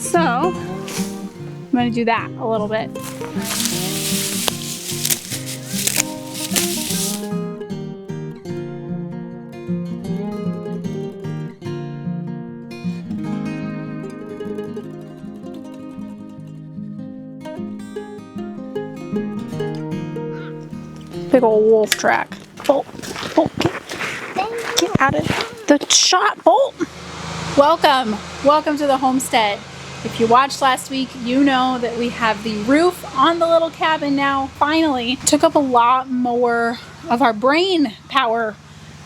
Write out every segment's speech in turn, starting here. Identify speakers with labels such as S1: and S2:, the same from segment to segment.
S1: So I'm gonna do that a little bit. Big old wolf track. Bolt, Bolt, get out of the shot, Bolt. Welcome to the homestead. If you watched last week, you know that we have the roof on the little cabin now. Finally, took up a lot more of our brain power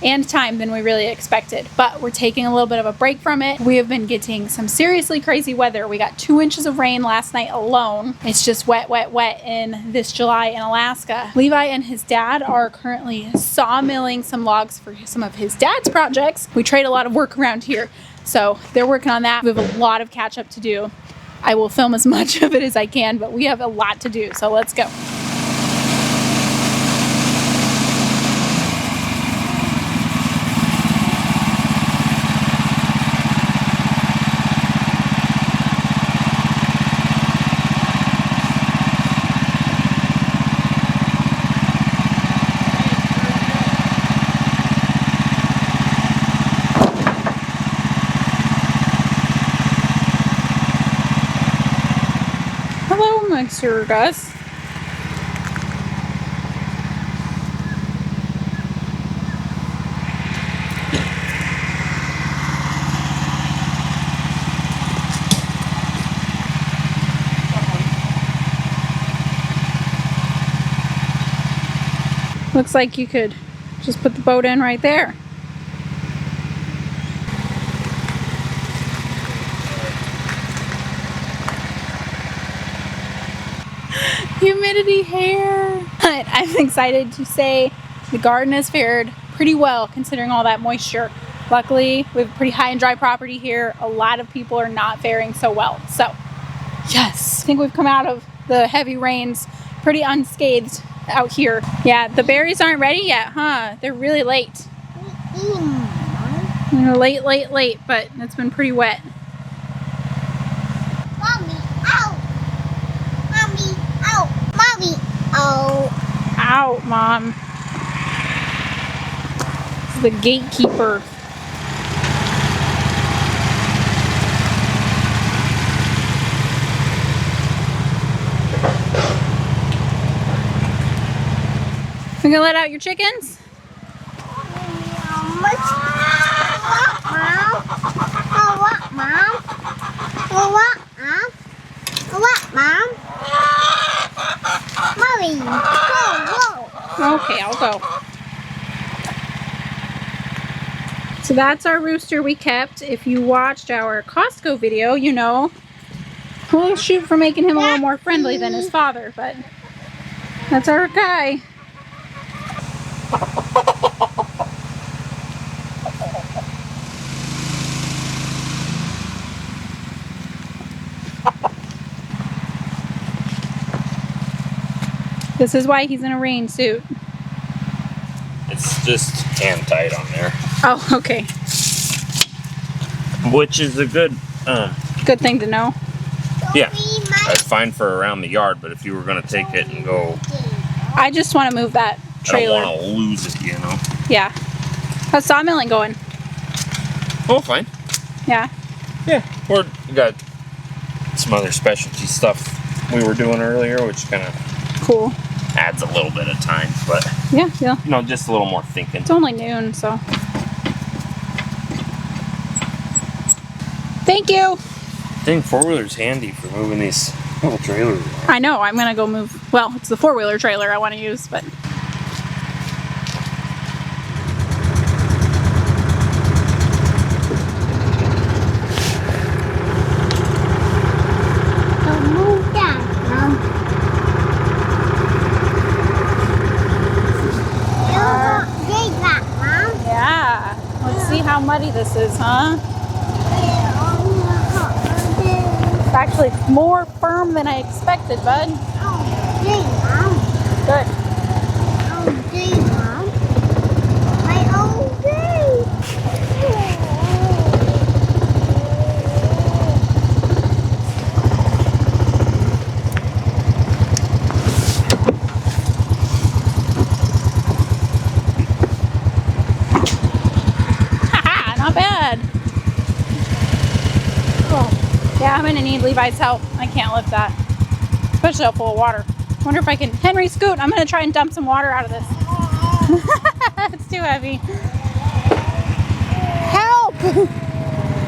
S1: and time than we really expected, but we're taking a little bit of a break from it. We have been getting some seriously crazy weather. We got 2 inches of rain last night alone. It's just wet, wet, wet in this July in Alaska. Levi and his dad are currently sawmilling some logs for some of his dad's projects. We trade a lot of work around here, so they're working on that. We have a lot of catch up to do. I will film as much of it as I can, but we have a lot to do, so let's go. Sir Gus. Looks like you could just put the boat in right there. Humidity hair. But I'm excited to say the garden has fared pretty well considering all that moisture. Luckily, we have a pretty high and dry property here. A lot of people are not faring so well. So, yes, I think we've come out of the heavy rains pretty unscathed out here. Yeah, the berries aren't ready yet, huh? They're really late. They're late, but it's been pretty wet. Out, Mom. This is the gatekeeper. You gonna let out your chickens? Okay, I'll go. So that's our rooster we kept. If you watched our Costco video, you know we'll shoot for making him a little more friendly than his father, but that's our guy. This is why he's in a rain suit.
S2: It's just hand tight on there.
S1: Oh, okay.
S2: Which is a good
S1: thing to know.
S2: Yeah, that's fine for around the yard, but if you were going to take it and go...
S1: I just want to move that trailer.
S2: I don't want to lose it, you know?
S1: Yeah. How's sawmilling going?
S2: Oh, fine.
S1: Yeah?
S2: Yeah. We got some other specialty stuff we were doing earlier, which kind of...
S1: Cool.
S2: Adds a little bit of time, but...
S1: Yeah.
S2: You know, just a little more thinking.
S1: It's only noon, so... Thank you!
S2: I think four-wheeler's handy for moving these little trailers around.
S1: I know, I'm gonna go move... Well, it's the four-wheeler trailer I want to use, but... How muddy this is, huh? It's actually more firm than I expected, bud. Good. Yeah, I'm gonna need Levi's help. I can't lift that, especially up full of water. Wonder if I can. Henry, scoot. I'm gonna try and dump some water out of this. It's too heavy. Help!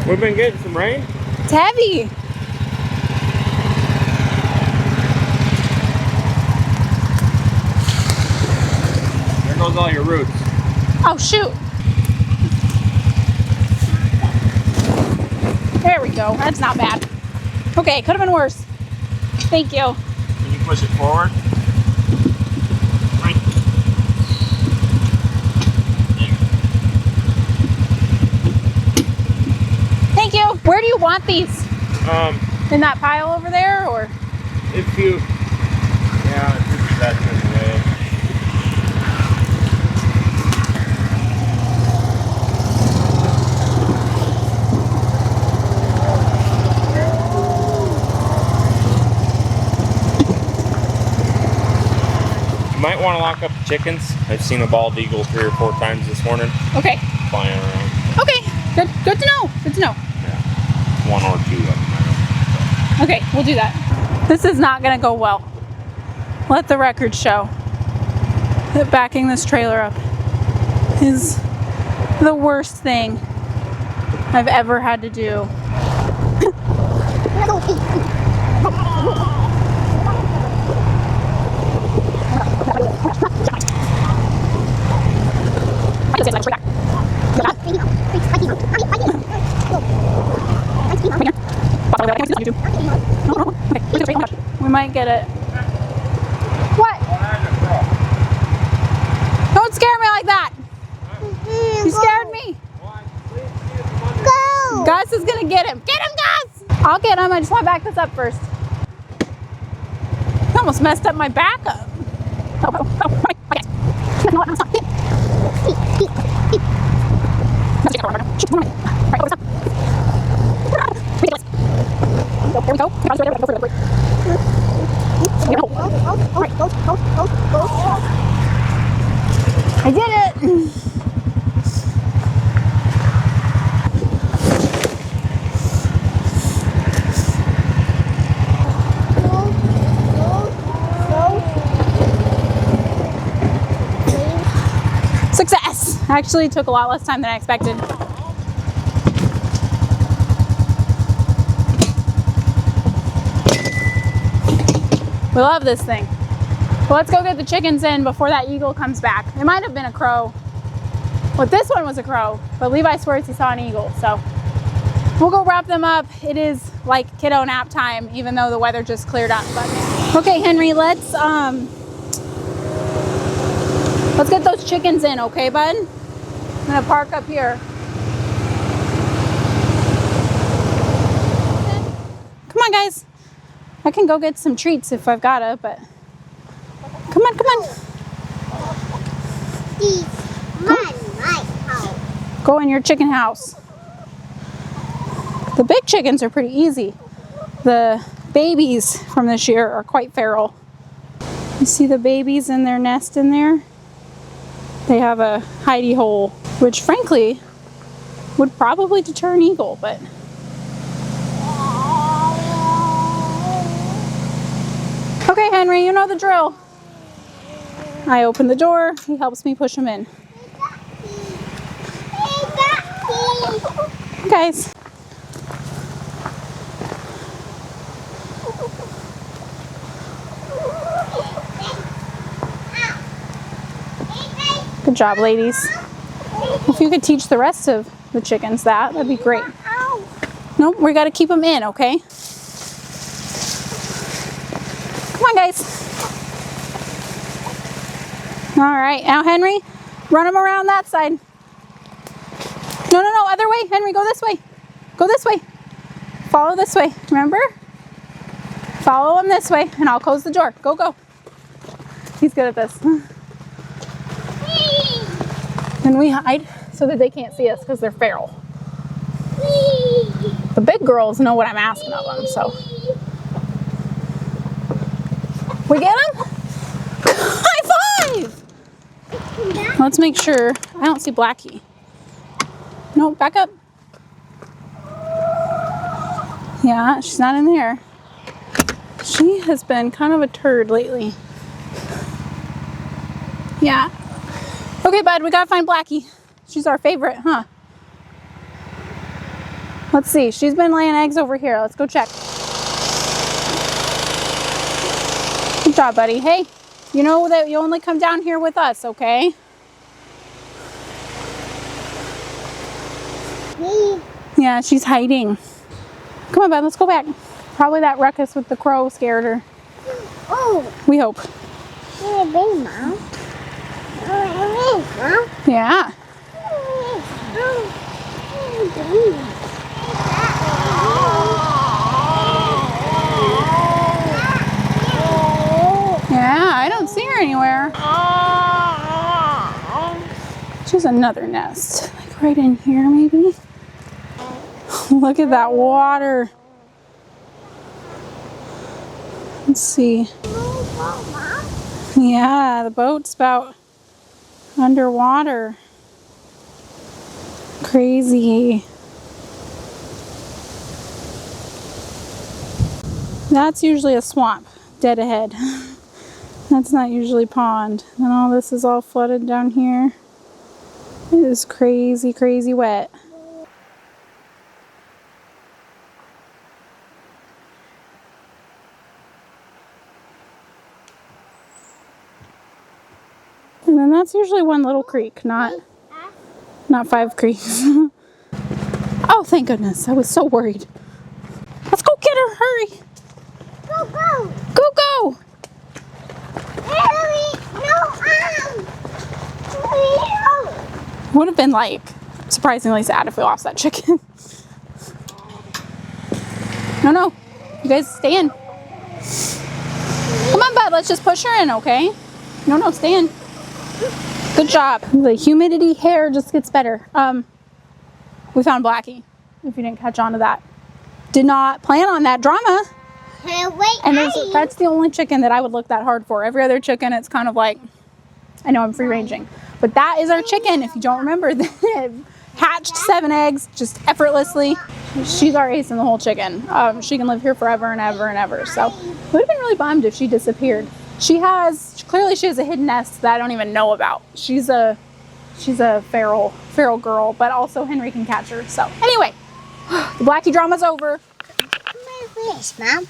S2: We've been getting some rain.
S1: It's heavy.
S2: There goes all your roots.
S1: Oh shoot! There we go. That's not bad. Okay, could have been worse. Thank you.
S2: Can you push it forward? Right.
S1: Thank you. Where do you want these? In that pile over there, or?
S2: If you, yeah, if that's in the way. You might want to lock up the chickens. I've seen a bald eagle 3 or 4 times this morning.
S1: Okay.
S2: Flying around.
S1: Okay. Good to know. Good to know.
S2: Yeah. 1 or 2 of them.
S1: Okay, we'll do that. This is not gonna go well. Let the record show that backing this trailer up is the worst thing I've ever had to do. We might get it. What? Don't scare me like that. You scared me.
S3: Go!
S1: Gus is gonna get him. Get him, Gus! I'll get him. I just want to back this up first. I almost messed up my backup. There we go. I did it. Success! Actually took a lot less time than I expected. We love this thing. Well, let's go get the chickens in before that eagle comes back. It might have been a crow. Well, this one was a crow, but Levi swears he saw an eagle, so we'll go wrap them up. It is like kiddo nap time, even though the weather just cleared up. But okay, Henry, let's get those chickens in, okay, bud? I'm gonna park up here. Come on, guys. I can go get some treats if I've gotta, but come on, come on. Go in your chicken house. The big chickens are pretty easy. The babies from this year are quite feral. You see the babies in their nest in there? They have a hidey hole, which frankly would probably deter an eagle, but okay, Henry, you know the drill. I open the door, he helps me push him in. Guys. Good job, ladies. If you could teach the rest of the chickens that'd be great. Nope, we gotta keep them in, okay? Come on, guys. All right, now Henry, run them around that side. No, other way. Henry, go this way. Go this way. Follow this way, remember? Follow him this way, and I'll close the door. Go, go. He's good at this. And we hide so that they can't see us because they're feral. The big girls know what I'm asking of them, so. We get him? High five! Let's make sure. I don't see Blackie. No, back up. Yeah, she's not in there. She has been kind of a turd lately. Yeah. Okay, bud, we gotta find Blackie. She's our favorite, huh? Let's see. She's been laying eggs over here. Let's go check. Good job, buddy. Hey, you know that you only come down here with us, okay? Yeah, she's hiding. Come on, bud, let's go back. Probably that ruckus with the crow scared her.
S3: Oh.
S1: We hope.
S3: Mom.
S1: Yeah. Yeah, I don't see her anywhere. She's another nest. Like right in here, maybe. Look at that water. Let's see. Yeah, the boat's about underwater. Crazy. That's usually a swamp, dead ahead. That's not usually pond. And all this is all flooded down here. It is crazy, crazy wet. And then that's usually one little creek, not 5 creeks. Oh, thank goodness. I was so worried. Let's go get her. Hurry.
S3: Go, go.
S1: Go, go. Would have been like surprisingly sad if we lost that chicken. No. You guys stay in. Come on, bud. Let's just push her in, okay? No, stay in. Good job. The humidity here just gets better. We found Blackie, if you didn't catch on to that. Did not plan on that drama. And that's the only chicken that I would look that hard for. Every other chicken, it's kind of like, I know I'm free ranging, but that is our chicken. If you don't remember, hatched 7 eggs just effortlessly. She's our ace in the whole chicken. She can live here forever and ever and ever. So we would have been really bummed if she disappeared. Clearly she has a hidden nest that I don't even know about. She's a feral girl, but also Henry can catch her. So anyway, the Blackie drama's over.
S3: Yes, Mom.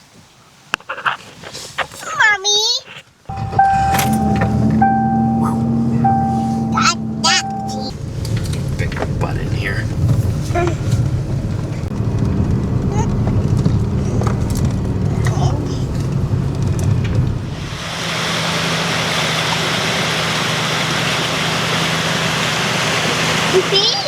S3: Mommy.
S2: Big butt in here.
S3: People.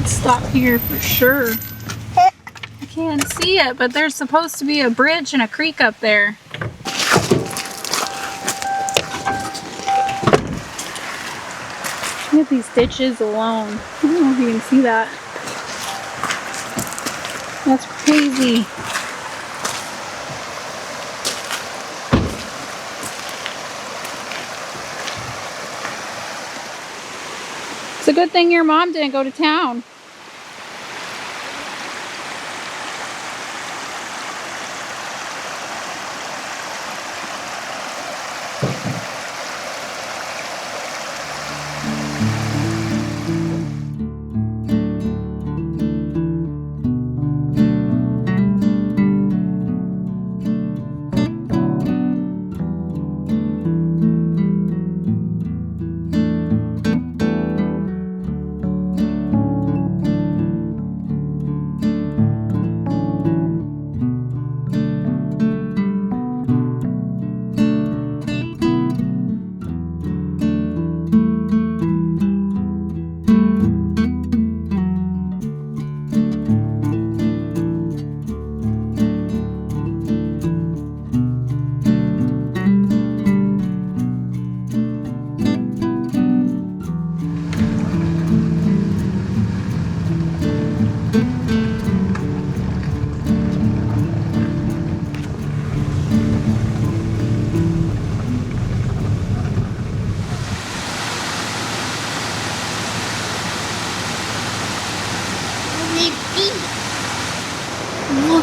S1: Stop here for sure. I can't see it, but there's supposed to be a bridge and a creek up there. Look at these ditches alone. I don't know if you can see that. That's crazy. It's a good thing your mom didn't go to town.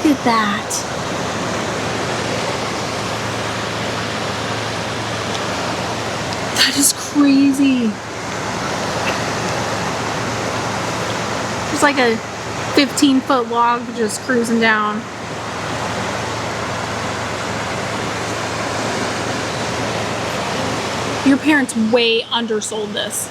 S1: Look at that. That is crazy. It's like a 15-foot log just cruising down. Your parents way undersold this.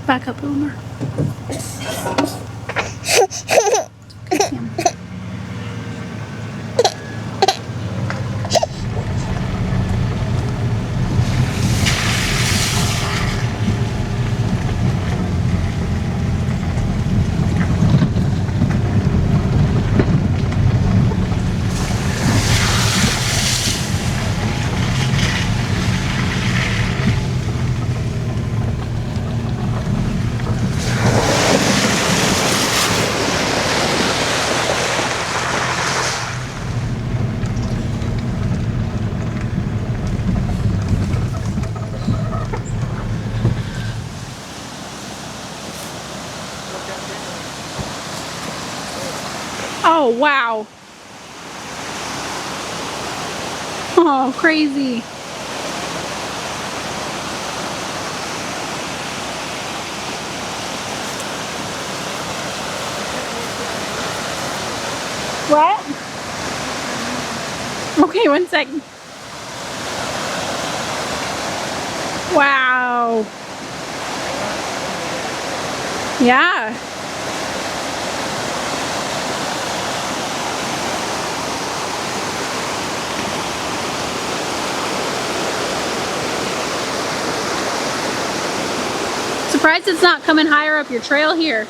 S1: Back up, Boomer. Oh, wow. Oh, crazy. What? Okay, 1 second. Wow. Yeah. Surprised it's not coming higher up your trail here.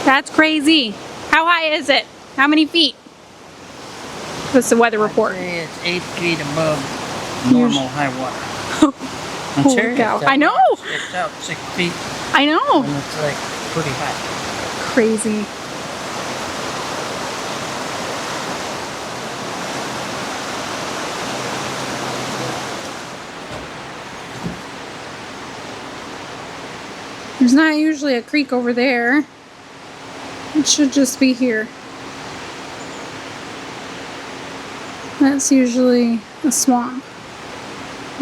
S1: That's crazy. How high is it? How many feet? What's the weather report?
S4: I'd say it's 8 feet above normal high water. I'm
S1: Holy
S4: serious.
S1: cow.
S4: That
S1: I know.
S4: water sticks out 6 feet
S1: I know.
S4: when it's like pretty high.
S1: Crazy. There's not usually a creek over there. It should just be here. That's usually a swamp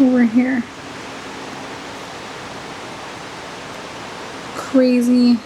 S1: over here. Crazy.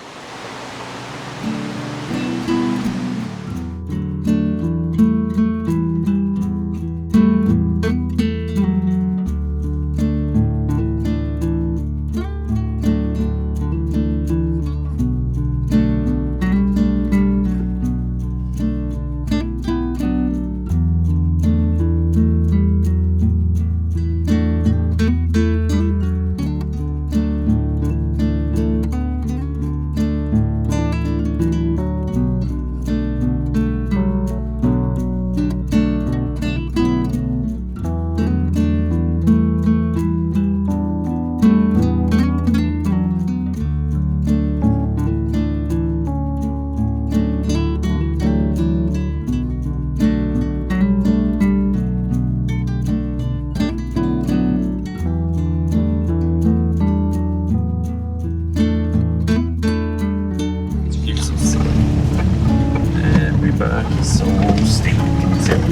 S2: Everybody's so stinking silly.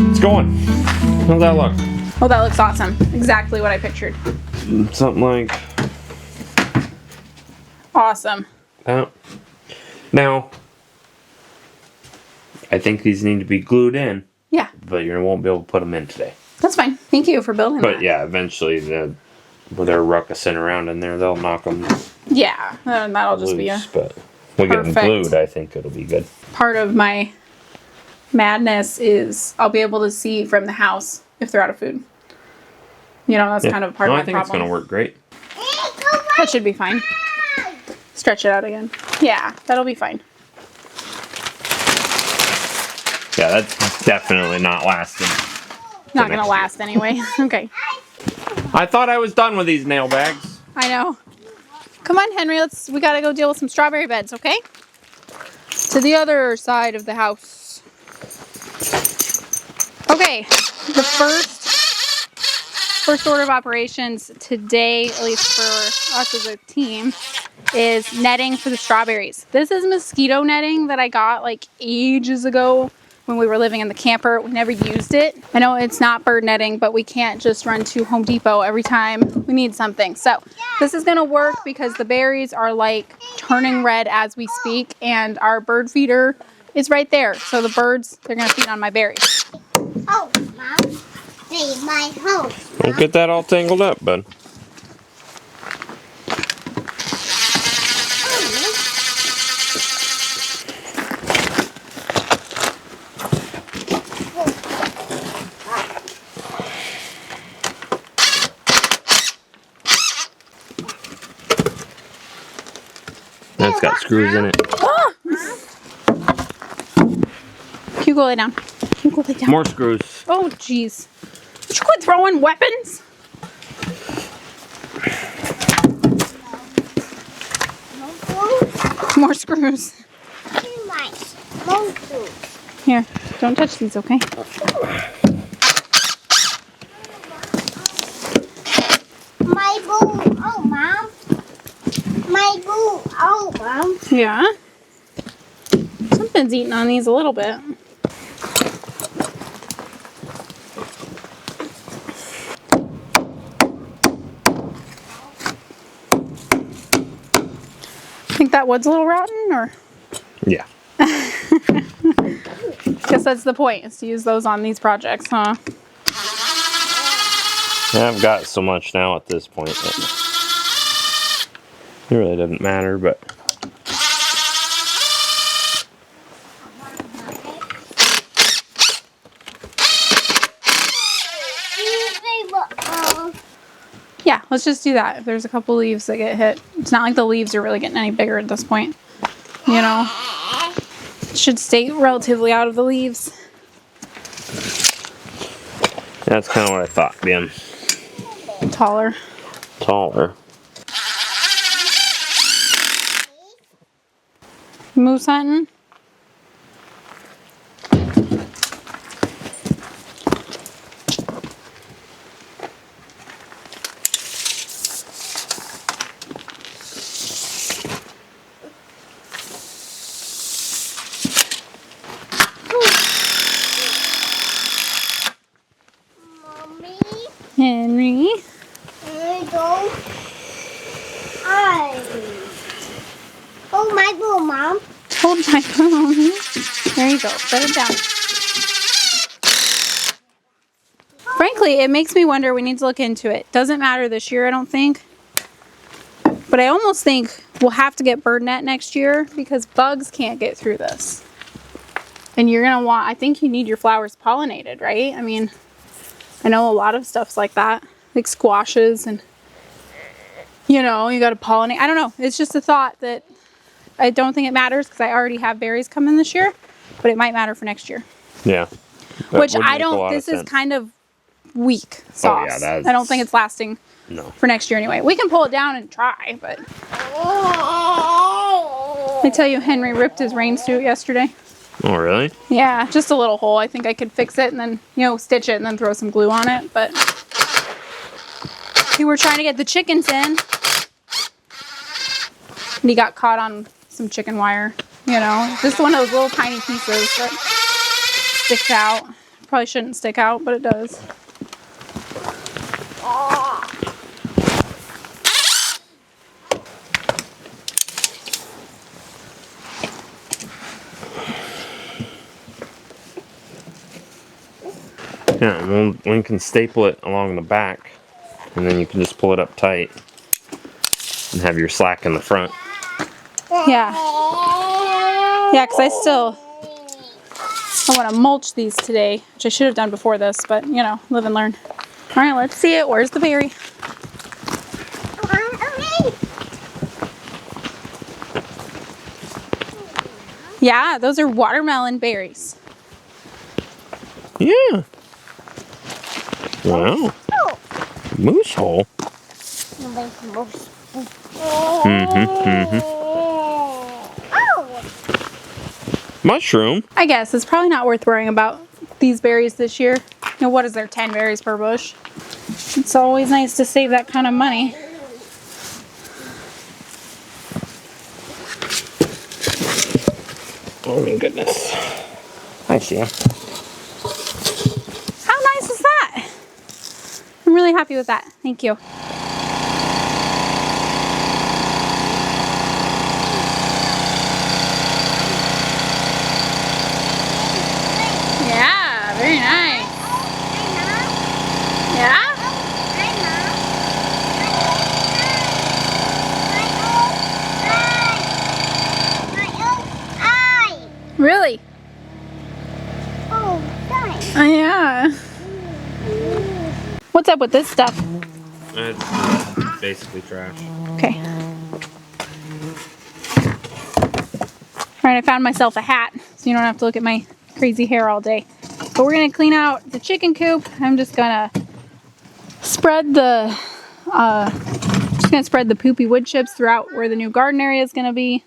S2: It's going. How's that look?
S1: Oh, that looks awesome. Exactly what I pictured.
S2: Something like
S1: Awesome.
S2: Now, I think these need to be glued in,
S1: Yeah,
S2: but you won't be able to put them in today.
S1: that's fine. Thank you for building
S2: But
S1: that.
S2: yeah, eventually, when they're ruckusing around in there, they'll knock them
S1: Yeah, that'll just be a
S2: loose. But we get them
S1: perfect.
S2: glued, I think it'll be good.
S1: part of my madness is I'll be able to see from the house if they're out of food. You know, that's kind of part of my
S2: I think
S1: problem.
S2: it's going to work great.
S1: That should be fine. Stretch it out again. Yeah, that'll be fine.
S2: Yeah, that's definitely not lasting.
S1: Not gonna last anyway. Okay.
S2: I thought I was done with these nail bags.
S1: I know. Come on, Henry. We gotta go deal with some strawberry beds, okay? To the other side of the house. Okay. The first order of operations today, at least for us as a team, is netting for the strawberries. This is mosquito netting that I got like ages ago when we were living in the camper. We never used it. I know it's not bird netting, but we can't just run to Home Depot every time we need something. So this is gonna work because the berries are like turning red as we speak, and our bird feeder is right there. So the birds, they're gonna feed on my berries.
S3: Oh, Mom. See my house.
S2: Don't get that all tangled up, bud. That's got screws in it.
S1: Ah! Can you go lay down? Can you go lay down?
S2: More screws.
S1: Oh, jeez. Would you quit throwing weapons? More screws. Here, don't touch these, okay?
S3: My boo. Oh, Mom. My boo. Oh, Mom.
S1: Yeah. Something's eating on these a little bit. Think that wood's a little rotten, or?
S2: Yeah.
S1: Guess that's the point, is to use those on these projects, huh?
S2: I've got so much now at this point that it really doesn't matter, but
S1: Yeah, let's just do that. If there's a couple leaves that get hit, it's not like the leaves are really getting any bigger at this point. You know, it should stay relatively out of the leaves.
S2: that's kind of what I thought, being
S1: Taller.
S2: taller.
S1: Moose hunting.
S3: Mommy.
S1: Henry.
S3: I go. Oh, my boo, Mom.
S1: Hold my phone. There you go. Set it down. Frankly, it makes me wonder. We need to look into it. Doesn't matter this year, I don't think. But I almost think we'll have to get bird net next year because bugs can't get through this. And you're going to want, I think you need your flowers pollinated, right? I mean, I know a lot of stuff's like that, like squashes and, you know, you got to pollinate. I don't know. It's just a thought that I don't think it matters because I already have berries coming this year, but it might matter for next year.
S2: Yeah.
S1: Which I don't, this is kind of weak sauce.
S2: Oh, yeah,
S1: I don't think it's lasting
S2: no.
S1: for next year anyway. We can pull it down and try, but I tell you, Henry ripped his rain suit yesterday.
S2: Oh, really?
S1: Yeah, just a little hole. I think I could fix it and then, you know, stitch it and then throw some glue on it, but we were trying to get the chickens in and he got caught on some chicken wire, you know, just one of those little tiny pieces that sticks out. Probably shouldn't stick out, but it does.
S2: Yeah, we can staple it along the back, and then you can just pull it up tight and have your slack in the front.
S1: Yeah. Yeah, because I want to mulch these today, which I should have done before this, but you know, live and learn. All right, let's see it. Where's the berry? Yeah, those are watermelon berries.
S2: Yeah. Wow. Moose hole. Mushroom.
S1: I guess it's probably not worth worrying about these berries this year. You know, what is there, 10 berries per bush? It's always nice to save that kind of money.
S2: Oh my goodness. Hi, Sam.
S1: How nice is that? I'm really happy with that. Thank you. Yeah, very nice. Yeah? Really? Yeah. What's up with this stuff?
S2: It's basically trash.
S1: Okay. Alright, I found myself a hat, so you don't have to look at my crazy hair all day. But we're gonna clean out the chicken coop. I'm just gonna spread the poopy wood chips throughout where the new garden area is gonna be,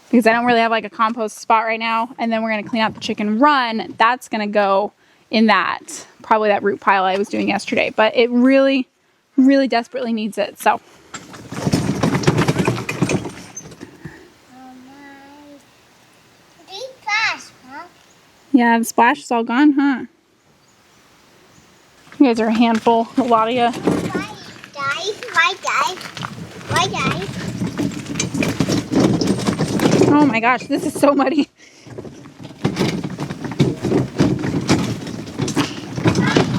S1: because I don't really have like a compost spot right now. And then we're gonna clean out the chicken run. That's gonna go in that, probably that root pile I was doing yesterday, but it really, really desperately needs it. So yeah, the splash is all gone, huh? You guys are a handful, a lot of you. Oh my gosh, this is so muddy.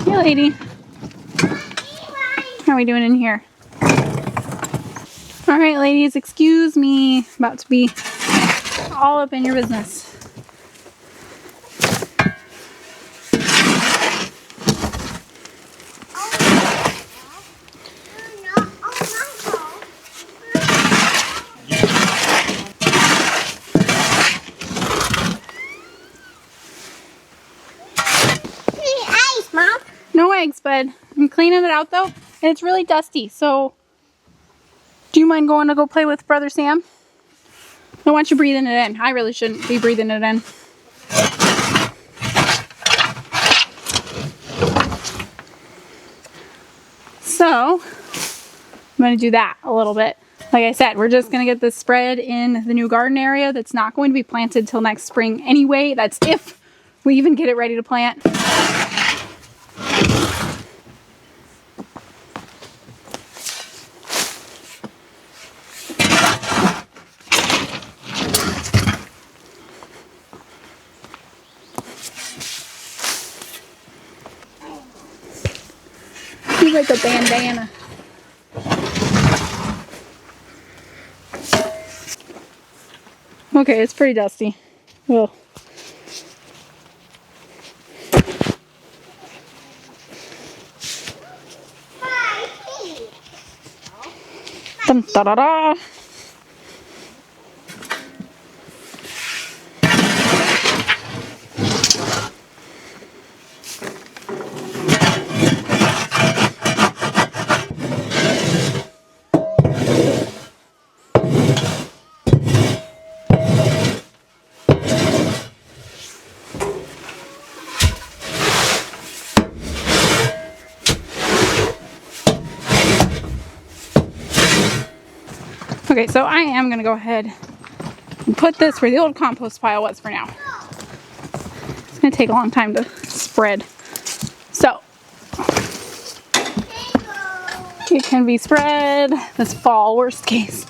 S1: Hey, lady. How are we doing in here? All right, ladies, excuse me. About to be all up in your business. No eggs, bud. I'm cleaning it out though, and it's really dusty. So, do you mind going to go play with Brother Sam? I don't want you breathing it in. I really shouldn't be breathing it in. So, I'm going to do that a little bit. Like I said, we're just going to get this spread in the new garden area that's not going to be planted till next spring anyway. That's if we even get it ready to plant. He's like a bandana. Okay, it's pretty dusty. Well, dum da da da. Okay, so I am going to go ahead and put this where the old compost pile was for now. It's going to take a long time to spread. So, it can be spread this fall, worst case.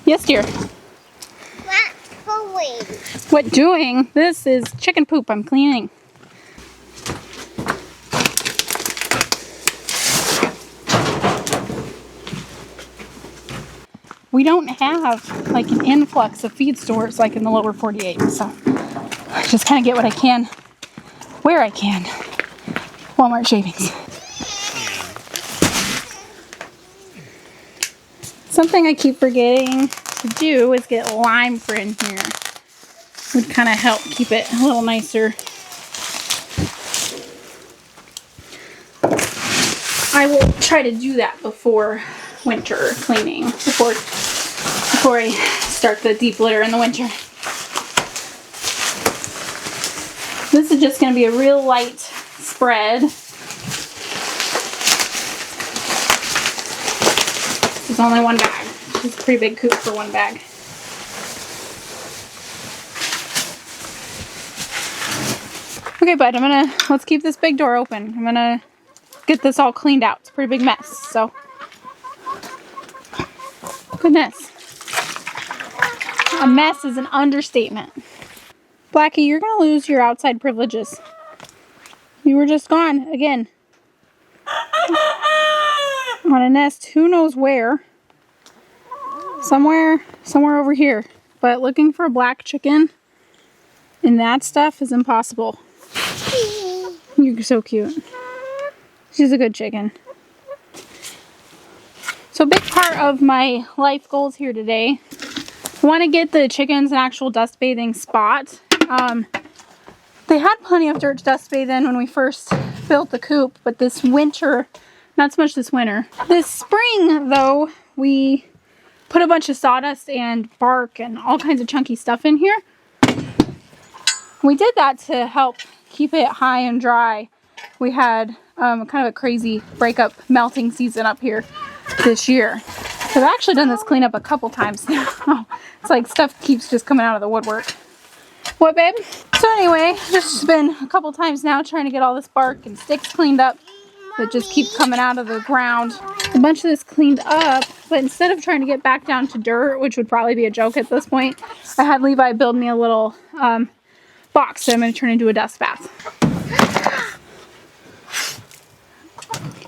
S1: Yes, dear.
S3: What going?
S1: What doing? This is chicken poop I'm cleaning. We don't have like an influx of feed stores like in the lower 48, so I just kind of get what I can, where I can. Walmart shavings. Something I keep forgetting to do is get lime for in here. Would kind of help keep it a little nicer. I will try to do that before winter cleaning, before I start the deep litter in the winter. This is just going to be a real light spread. This is only one bag. It's a pretty big coop for one bag. Okay, bud, let's keep this big door open. I'm gonna get this all cleaned out. It's a pretty big mess, so. Goodness. A mess is an understatement. Blackie, you're gonna lose your outside privileges. You were just gone again. On a nest, who knows where. Somewhere over here. But looking for a black chicken and that stuff is impossible. You're so cute. She's a good chicken. So a big part of my life goals here today, I want to get the chickens an actual dust bathing spot. They had plenty of dirt to dust bathe in when we first built the coop, but this winter, not so much this winter. This spring though, we put a bunch of sawdust and bark and all kinds of chunky stuff in here. We did that to help keep it high and dry. We had kind of a crazy breakup melting season up here this year. So I've actually done this cleanup a couple times now. It's like stuff keeps just coming out of the woodwork. What, babe? So anyway, just been a couple times now trying to get all this bark and sticks cleaned up that just keep coming out of the ground. A bunch of this cleaned up, but instead of trying to get back down to dirt, which would probably be a joke at this point, I had Levi build me a little box that I'm going to turn into a dust bath.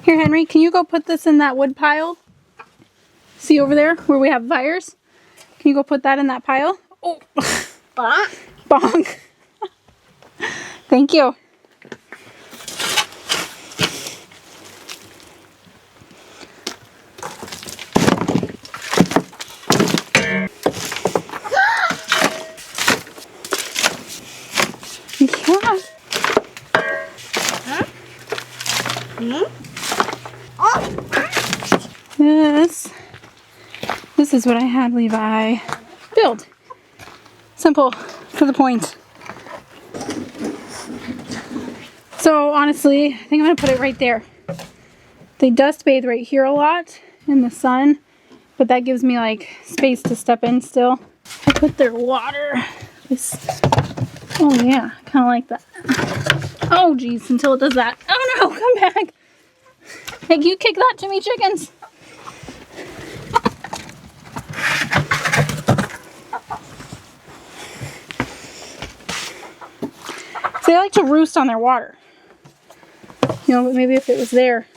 S1: Here, Henry, can you go put this in that wood pile? See over there where we have fires? Can you go put that in that pile? Oh,
S3: Bonk.
S1: bonk. Thank you. This is what I had Levi build. Simple, to the point. So honestly, I think I'm gonna put it right there. They dust bathe right here a lot in the sun, but that gives me like space to step in still. I put their water. Oh yeah, I kind of like that. Oh geez, until it does that. Oh no, come back. Hey, can you kick that to me, chickens? They like to roost on their water. You know, but maybe if it was there.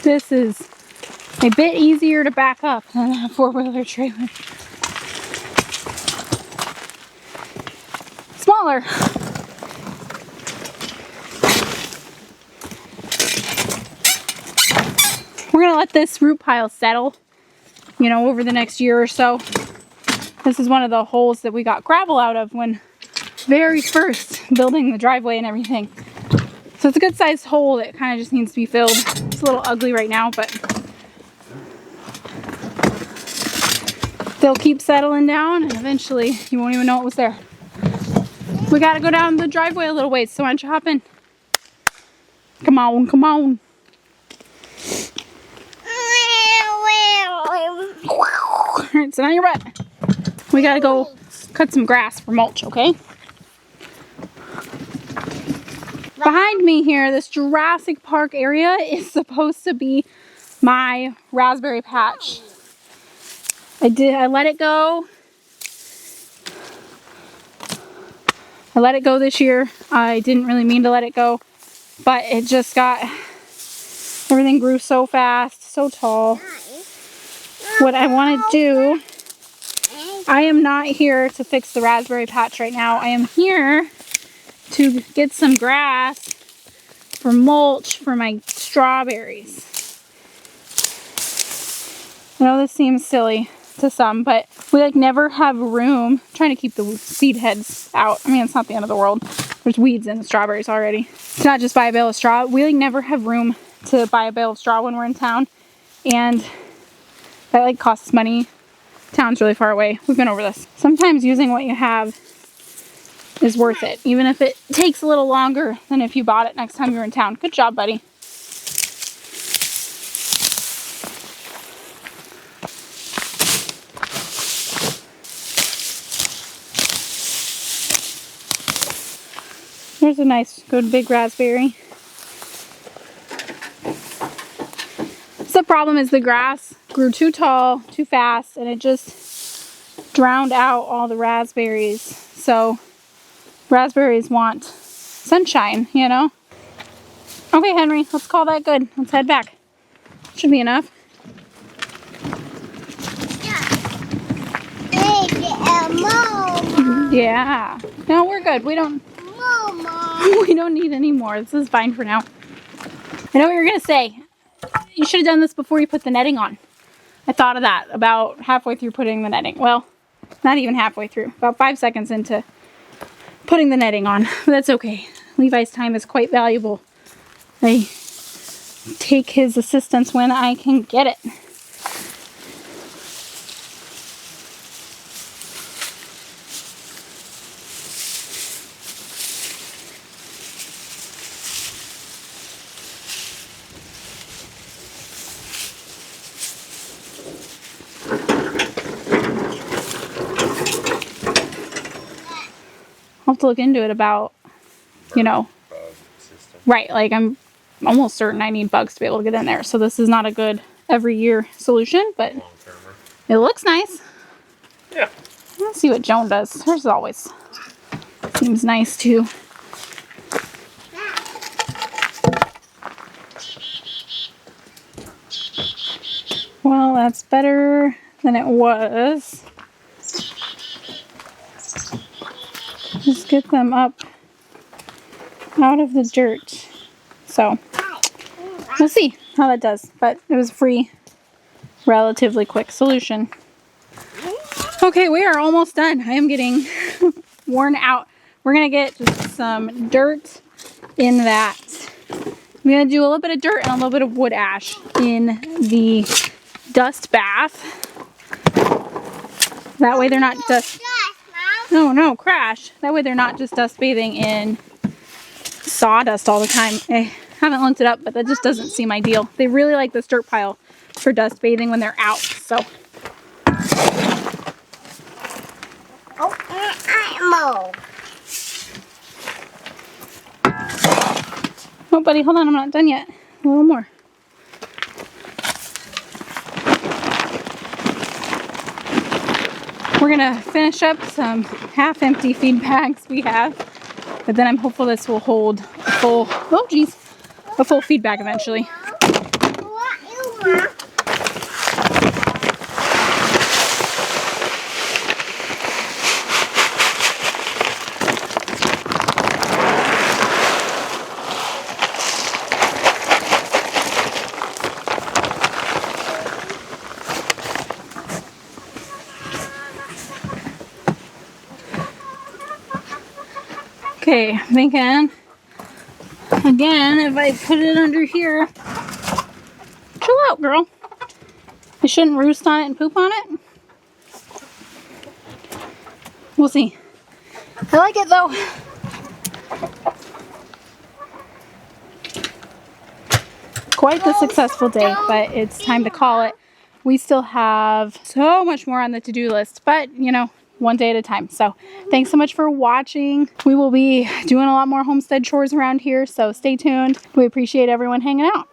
S1: This is a bit easier to back up than a four-wheeler trailer. Smaller. We're gonna let this root pile settle, you know, over the next year or so. This is one of the holes that we got gravel out of when very first building the driveway and everything. So it's a good sized hole that kind of just needs to be filled. It's a little ugly right now, but they'll keep settling down and eventually you won't even know it was there. We gotta go down the driveway a little ways, so why don't you hop in? Come on, come on. Alright, sit on your butt. We gotta go cut some grass for mulch, okay? Behind me here, this Jurassic Park area is supposed to be my raspberry patch. I let it go. I let it go this year. I didn't really mean to let it go, but it just got, everything grew so fast, so tall. What I want to do, I am not here to fix the raspberry patch right now. I am here to get some grass for mulch for my strawberries. I know this seems silly to some, but we like never have room. I'm trying to keep the seed heads out. I mean, it's not the end of the world. There's weeds in the strawberries already. It's not just buy a bale of straw. We like never have room to buy a bale of straw when we're in town, and that like costs money. Town's really far away. We've been over this. Sometimes using what you have is worth it, even if it takes a little longer than if you bought it next time you're in town. Good job, buddy. There's a nice, good big raspberry. So the problem is the grass grew too tall, too fast, and it just drowned out all the raspberries. So raspberries want sunshine, you know? Okay, Henry, let's call that good. Let's head back. Should be enough. Yeah. No, we're good. We don't need any more. This is fine for now. I know what you're gonna say. You should have done this before you put the netting on. I thought of that about halfway through putting the netting. Well, not even halfway through. About 5 seconds into putting the netting on. But that's okay. Levi's time is quite valuable. I take his assistance when I can get it. I'll have to look into it about, you know, right, like I'm almost certain I need bugs to be able to get in there. So this is not a good every year solution, but it looks nice.
S2: Yeah.
S1: Let's see what Joan does. Hers always seems nice too. Well, that's better than it was. Just get them up out of the dirt. So we'll see how that does, but it was a free, relatively quick solution. Okay, we are almost done. I am getting worn out. We're gonna get just some dirt in that. I'm gonna do a little bit of dirt and a little bit of wood ash in the dust bath. That way they're not dust. No, crash. That way they're not just dust bathing in sawdust all the time. I haven't looked it up, but that just doesn't seem ideal. They really like this dirt pile for dust bathing when they're out, so. Oh, buddy, hold on. I'm not done yet. A little more. We're gonna finish up some half-empty feed bags we have, but then I'm hopeful this will hold a full, oh geez, a full feed bag eventually. Okay, I'm thinking, again, if I put it under here, chill out, girl. I shouldn't roost on it and poop on it. We'll see. I like it though. Quite the successful day, but it's time to call it. We still have so much more on the to-do list, but you know, one day at a time. So thanks so much for watching. We will be doing a lot more homestead chores around here, so stay tuned. We appreciate everyone hanging out.